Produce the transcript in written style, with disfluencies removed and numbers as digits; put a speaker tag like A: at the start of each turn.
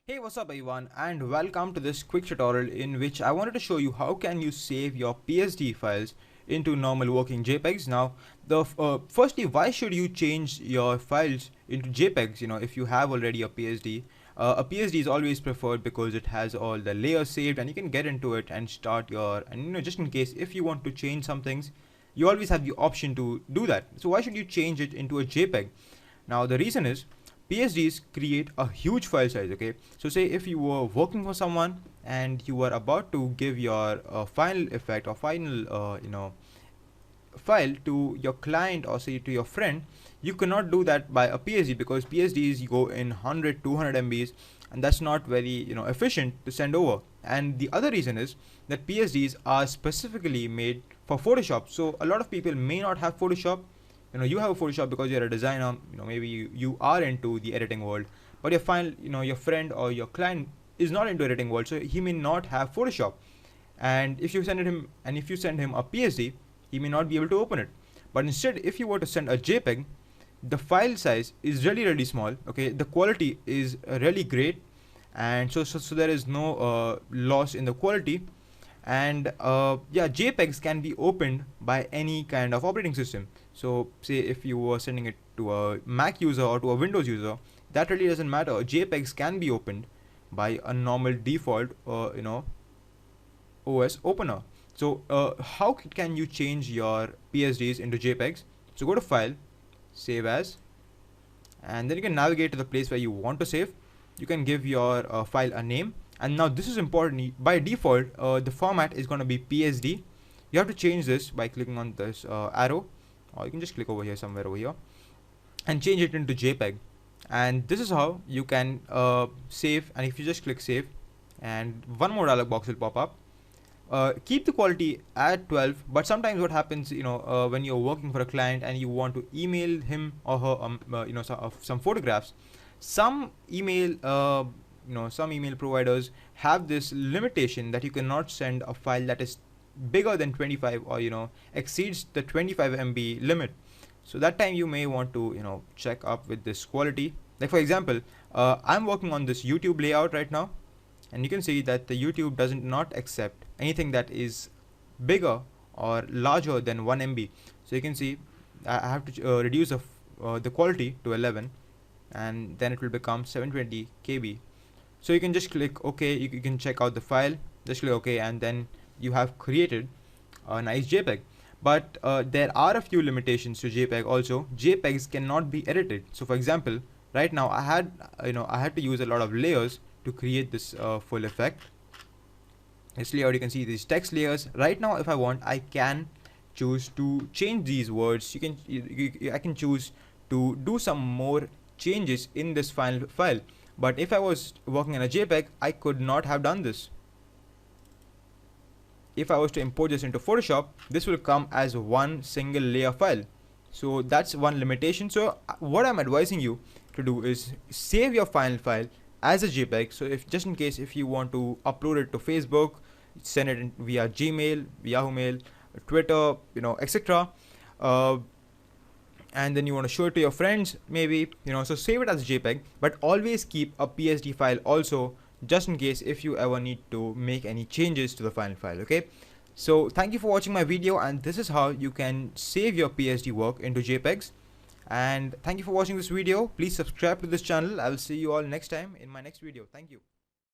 A: Hey, what's up everyone, and welcome to this quick tutorial in which I wanted to show you how can you save your PSD files into normal working JPEGs. Now, firstly, why should you change your files into JPEGs? If you have already a PSD, a PSD is always preferred because it has all the layers saved, and you can get into it and start your, just in case if you want to change some things, you always have the option to do that. So why should you change it into a JPEG? Now, the reason is PSDs create a huge file size. Okay, so say if you were working for someone and you were about to give your final effect or final file to your client or say to your friend, you cannot do that by a PSD because PSDs go in 100 200 MBs, and that's not very efficient to send over. And the other reason is that PSDs are specifically made for Photoshop, so a lot of people may not have Photoshop. You have a Photoshop because you're a designer, maybe you are into the editing world, but your friend or your client is not into editing world, so he may not have Photoshop. And if you send him a PSD, he may not be able to open it. But instead, if you were to send a JPEG, the file size is really small. Okay, the quality is really great, and so there is no loss in the quality. And yeah, JPEGs can be opened by any kind of operating system. So say if you were sending it to a Mac user or to a Windows user, that really doesn't matter. JPEGs can be opened by a normal default OS opener. So how can you change your PSDs into JPEGs? So go to File, Save As, and then you can navigate to the place where you want to save. You can give your file a name, and now this is important. By default, the format is going to be PSD. You have to change this by clicking on this arrow, or you can just click over here, somewhere over here, and change it into JPEG. And this is how you can save. And if you just click save, and one more dialog box will pop up. Keep the quality at 12, but sometimes what happens, when you're working for a client and you want to email him or her some photographs, some email providers have this limitation that you cannot send a file that is bigger than 25 or exceeds the 25 MB limit. So that time you may want to check up with this quality. Like for example, I'm working on this YouTube layout right now, and you can see that the YouTube doesn't not accept anything that is bigger or larger than 1 MB. So you can see I have to reduce the quality to 11, and then it will become 720 KB. So you can just click OK. You can check out the file, just click OK, and then you have created a nice JPEG. But there are a few limitations to JPEG also. JPEGs cannot be edited. So for example, right now I had to use a lot of layers to create this full effect. This layout, you can see these text layers. Right now, if I want, I can choose to change these words. I can choose to do some more changes in this final file. But if I was working in a JPEG, I could not have done this. If I was to import this into Photoshop, this will come as one single layer file. So that's one limitation. So what I'm advising you to do is save your final file as a JPEG. So if just in case if you want to upload it to Facebook, send it via Gmail, Yahoo Mail, Twitter, etc. And then you want to show it to your friends, maybe, so save it as a JPEG, but always keep a PSD file also, just in case if you ever need to make any changes to the final file. Okay, so thank you for watching my video, and this is how you can save your PSD work into JPEGs. And thank you for watching this video. Please subscribe to this channel. I will see you all next time in my next video. Thank you.